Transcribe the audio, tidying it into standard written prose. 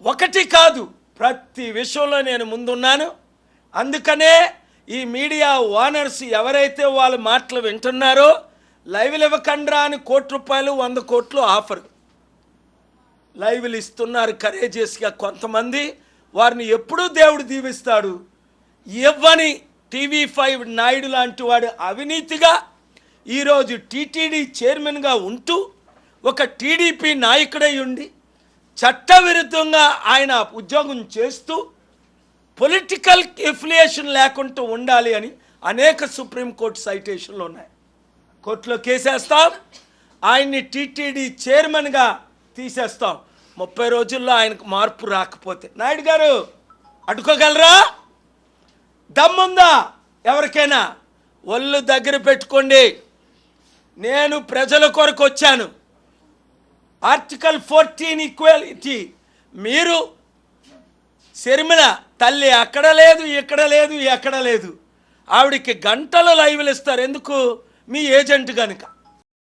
ఒకటి కాదు, ప్రతి విషయంలో నేను ముందున్నాను. అందుకనే ఈ మీడియా ఓనర్స్ ఎవరైతే వాళ్ళ మాటలు వింటున్నారో లైవ్లు ఇవ్వకండ్రా అని ₹1,00,00,000 100 కోట్లు ఆఫర్ లైవ్లు ఇస్తున్నారు కరేజియస్గా కొంతమంది. వారిని ఎప్పుడూ దేవుడు దీవిస్తాడు. ఇవ్వని TV5 నాయుడు లాంటి వాడు అవినీతిగా ఈరోజు టీటీడీ చైర్మన్గా ఉంటూ ఒక టీడీపీ నాయకుడై ఉండి చట్టవిరుద్ధంగా ఆయన ఉద్యోగం చేస్తూ పొలిటికల్ ఎఫిలియేషన్ లేకుండా ఉండాలి అని అనేక సుప్రీంకోర్టు సైటేషన్లు ఉన్నాయి. కోర్టులో కేసేస్తాం, ఆయన్ని టీటీడీ చైర్మన్గా తీసేస్తాం. 30 రోజుల్లో ఆయనకు మార్పు రాకపోతే నాయుడు గారు అడ్డుకోగలరా? దమ్ముందా ఎవరికైనా? ఒళ్ళు దగ్గర పెట్టుకోండి. నేను ప్రజల కొరకు వచ్చాను. Article 14 equality. మీరు శర్మిల తల్లి అక్కడ లేదు, ఇక్కడ లేదు, ఎక్కడ లేదు. ఆవిడికి గంటలు లైవ్లు ఇస్తారు. ఎందుకు? మీ ఏజెంట్ కనుక.